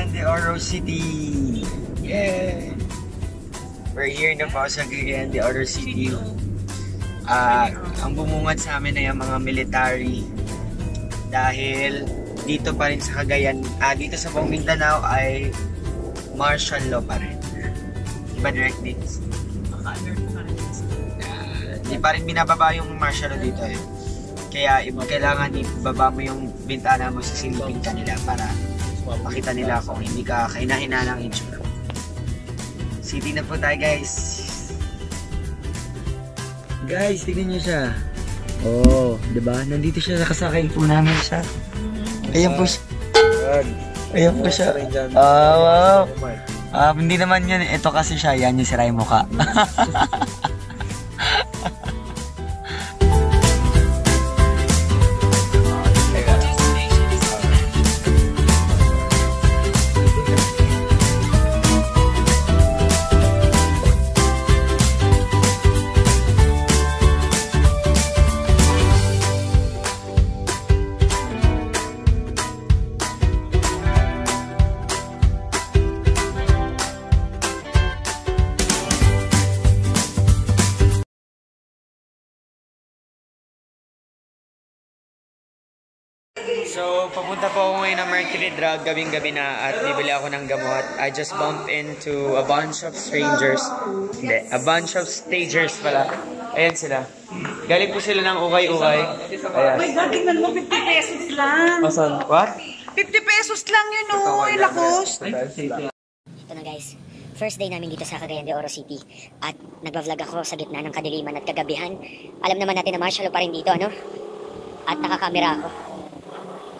Cagayan de Oro City! Yeah! We're here na po sa Cagayan de Oro City. Ang bumungad sa amin ay ang mga military dahil dito pa rin sa Cagayan, dito sa buong Mindanao ay martial law pa rin. Diba direct dates? Di pa rin binababa yung martial law dito eh. Kaya kailangan ibaba mo yung bintana mo sa silipin kanila para makita nila kung hindi ka kahinahina ng itsura. City na po tayo guys. Guys, tignan nyo siya. Oh, diba? Nandito siya sa kasakay po namin siya. Ayan po siya. Ayan po siya. Wow. Hindi naman yun. Ito kasi siya. Yan yung sira yung mukha. So, papunta po ako ngayon ng Mercury Drug, gabing-gabi na at bibili ako ng gamot. I just bumped into a bunch of strangers. Hindi, a bunch of stagers pala. Ayan sila. Galing po sila ng ukay-ukay. Ayan. My God, tingnan mo, 50 pesos lang. Asan? What? 50 pesos lang yun, oh. Ilakos. Ito na guys, first day namin dito sa Cagayan de Oro City. At nagba-vlog ako sa gitna ng kadiliman at kagabihan. Alam naman natin na martial law pa rin dito, ano? At nakakamera ako.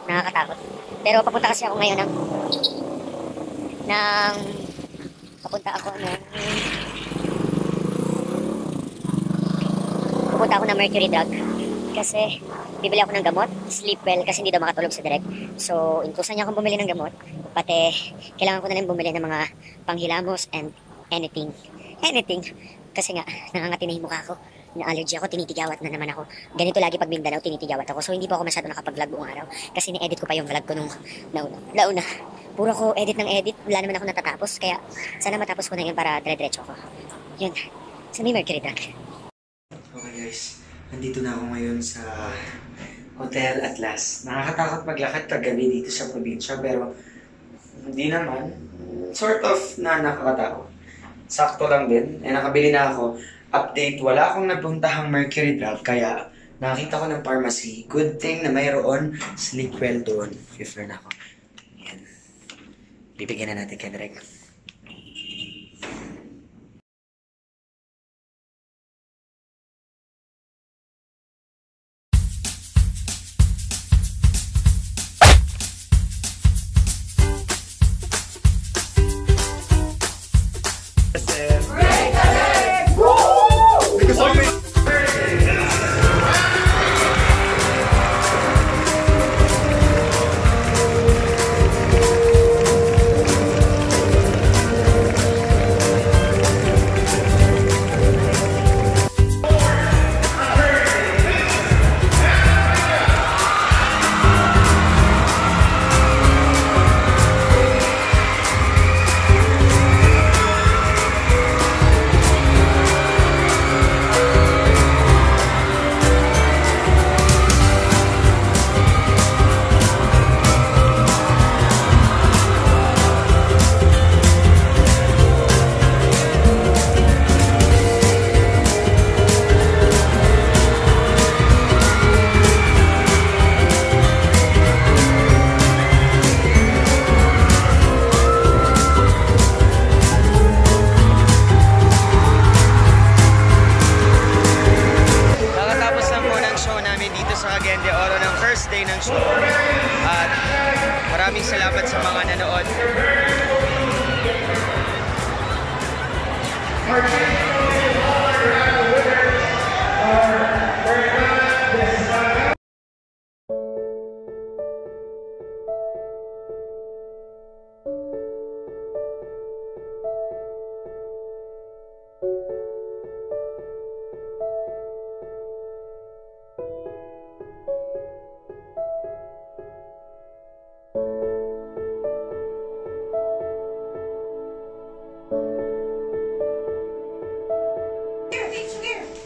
Nakakatakot. Pero papunta kasi ako ngayon papunta ako ng Mercury Drug kasi bibili ako ng gamot, sleep well kasi hindi daw makatulog sa direct. So, intusan niya akong bumili ng gamot, pati kailangan ko na rin bumili ng mga panghilamos and anything kasi nga nangangatinahin mukha ko. Na-allergy ako, tinitigawat na naman ako. Ganito lagi pag Mindanao, tinitigawat ako. So, hindi po ako masyado nakapag-vlog buong araw. Kasi ni-edit ko pa yung vlog ko nung nauna. Puro ko edit ng edit. Wala naman ako natatapos. Kaya, sana matapos ko na yun para dire-diretso ko. Yun. Sa may Mercury Drug. Okay guys, nandito na ako ngayon sa Hotel Atlas. Nakakatakot maglakad kagabi dito sa probinsya. Pero, hindi naman. Sort of na nakakatakot. Sakto lang din. Nakabili na ako. Update, wala akong napuntahang Mercury Drug, kaya nakita ko ng pharmacy. Good thing na mayroon sleep well doon. Prefer na ako. Ayan. Bibigyan na natin kay Drake. At maraming salamat sa mga nanood.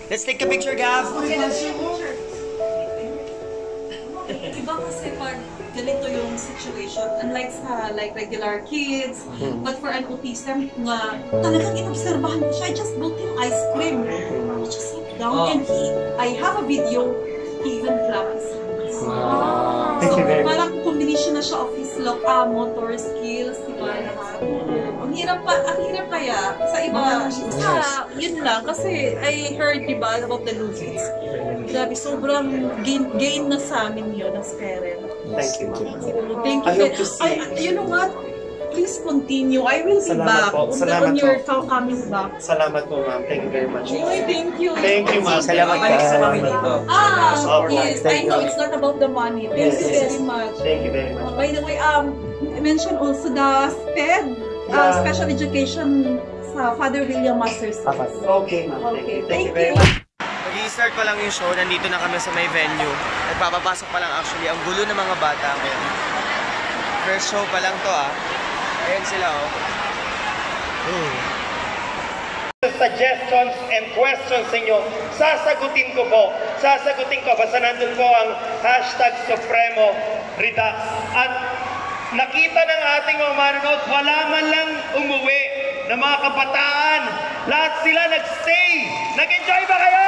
Let's take a picture, Gav. Diba kasi pag ganito yung situation, unlike sa regular kids, but for an autism na talagang inobserbahan ko siya, I just bought him ice cream. He just sat down and I have a video, he even clapped his hands. So parang combination na siya of his motor skills, diba lahat. Ang hirap kaya sa iba, yun lang, kasi I heard diba about the Luzis. Grabe, sobrang gain na sa amin yun as parents. Thank you. Thank you. You know what? Please continue. I will be back. On your coming back. Salamat po, ma'am. Thank you very much. Thank you. Thank you, ma'am. Salamat ka sa pamilya ko. Yes. I know it's not about the money. Thank you very much. Thank you very much. By the way, I mentioned also the SPED, special education sa Father William Masters. Okay, ma'am. Okay. Thank you very much. Mag-i-start pa lang yung show, nandito na kami sa may venue. Nagpapapasok pa lang actually, ang gulo ng mga bata ngayon. First show pa lang to Ayan sila Suggestions and questions sa inyo, sasagutin ko po. Basta nandun po ang #Supremo Redux. At nakita ng ating mga manonood, wala man lang umuwi ng mga kabataan. Lahat sila nag-stay. Nag-enjoy ba kayo?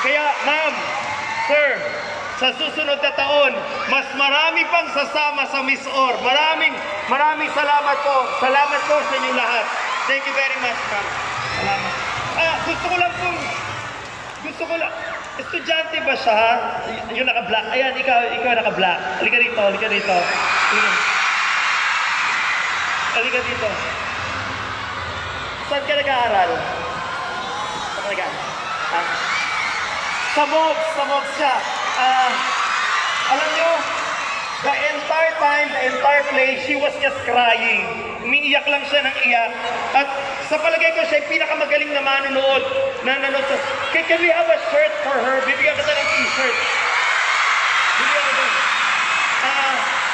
Kaya, ma'am, sir, sa susunod na taon, mas marami pang sasama sa Miss Or. Maraming salamat po. Salamat po sa inyo lahat. Thank you very much, ma'am. Salamat. Gusto ko lang, estudyante ba siya, ha? Yung naka-black. Ayan, ikaw naka-black. Halika rito. Halika dito. Saan ka nag-aaral? Sa MOGS siya. Alam nyo, the entire play, she was just crying. Umiiyak lang siya ng iyak. At sa palagay ko, siya yung pinakamagaling na manonood. Can we have a shirt for her? Bibigyan kita ng t-shirt.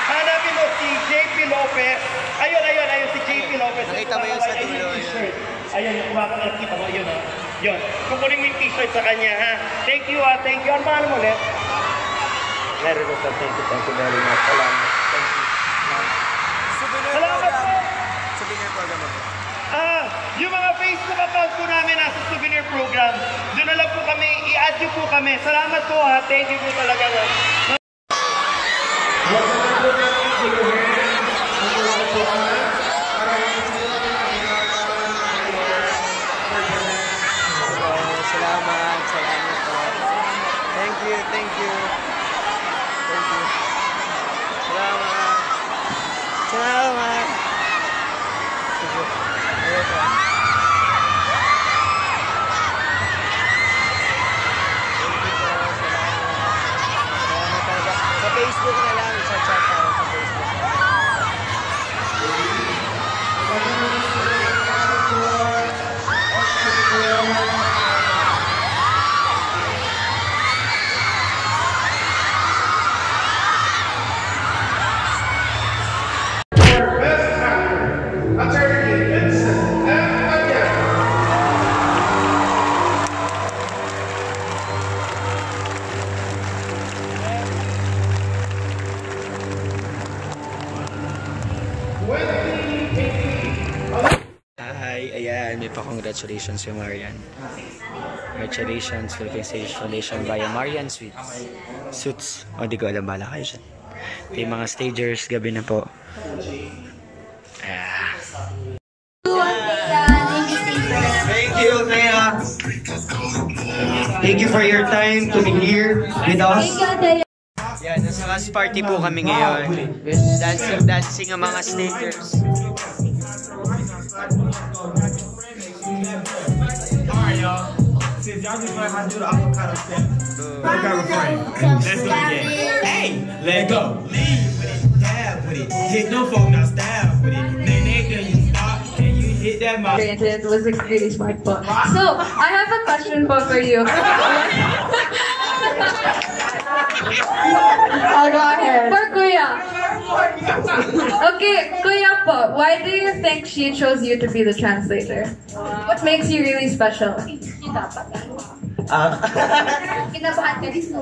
Hanapin mo si JP Lopez. Ayun, si JP Lopez. Nakita mo yun sa dulo. Ayun, nakita mo, yun. Yun. Kukunin mo yung t-shirt sa kanya, ha? Thank you. Ano pangalan mo ulit? Very good, sir. Thank you very much. Salamat. Thank you. Salamat po. Souvenir program ako. Yung mga Facebook account po namin nasa souvenir program, doon na lang po kami, i-add nyo po kami. Salamat po, ha. Thank you po talaga. Salamat po. Thank you. Salamat. Sa Facebook na lang, chat tayo sa Facebook. Ayan, may pa-congratulations si Marian. Congratulations, Philippine Stage Foundation via Marian Suits. O, di ko alam, bala kayo dyan. Ito yung mga stagers, gabi na po. Thank you, Thea. Thank you for your time to be here with us. Yan, nasa last party po kami ngayon. Dancing ang mga stagers. Alright, y'all. Since y'all just learned how to do the avocado step, I got refrain. Let's do it again. Hey, let go. Lead with it, dab with it. Hit no folk, now stab with it. Nay, then you stop and you hit that mouth. It was a really smart book. So, I have a question for you. Oh, go ahead. For Kuya. Okay, Kuya po, why do you think she chose you to be the translator? What makes you really special?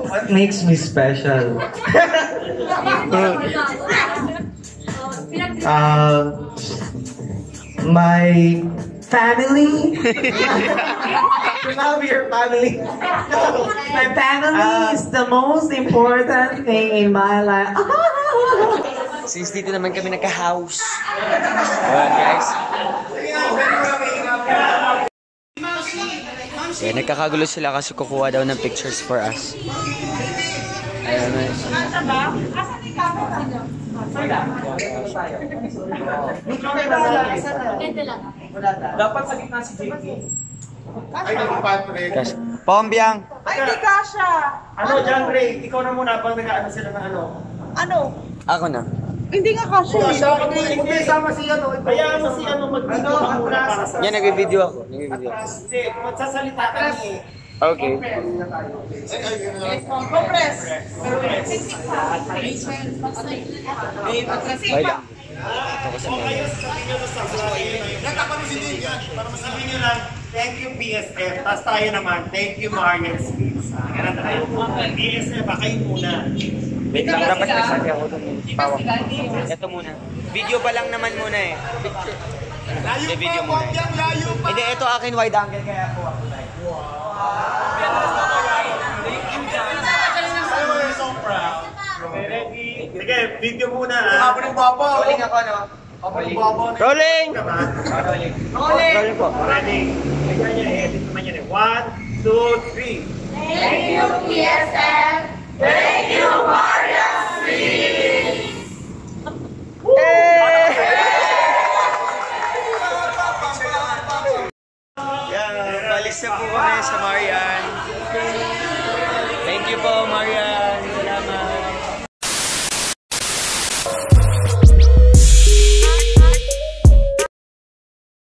What makes me special? My family. To love your family. My family is the most important thing in my life. Since dito naman kami nagka-house. Ayan, guys. Kaya nagkakagulo sila kasi kukuha daw ng pictures for us. Ayan, guys. Dapat sa gitna si JP. Pombyang! Ay, di kasha. Ano, John Ray, ikaw na muna pang nag-ano sila ng ano. Ano? Ako na. Hindi nga kasha. Hindi, sama si ano. Hayaan mo si ano mag-video ka muna para sa... Yan, nag-video ako. Nag-video. Hindi, magsasalita ka niya eh. Okay. Compress. Wala. Sabihin nyo lang, thank you BSF. Tapos tayo naman, thank you Marian Speeds. Ganun tayo. BSF, kayo muna. Wait lang, dapat nagsabi ako doon. Ito muna. Video pa lang naman muna eh. Picture. Layo video muna. Layo pa! Hindi, ito akin wide angle kaya ako. So proud. Ready? Sige, video muna ha. Rolling ako, no? Rolling! Rolling po. Ready? Ayan yan, edit naman yan eh. 1, 2, 3. Thank you, PSM. Thank you, Maria Speed. Balis na po kami sa Marian. Thank you po, Marian.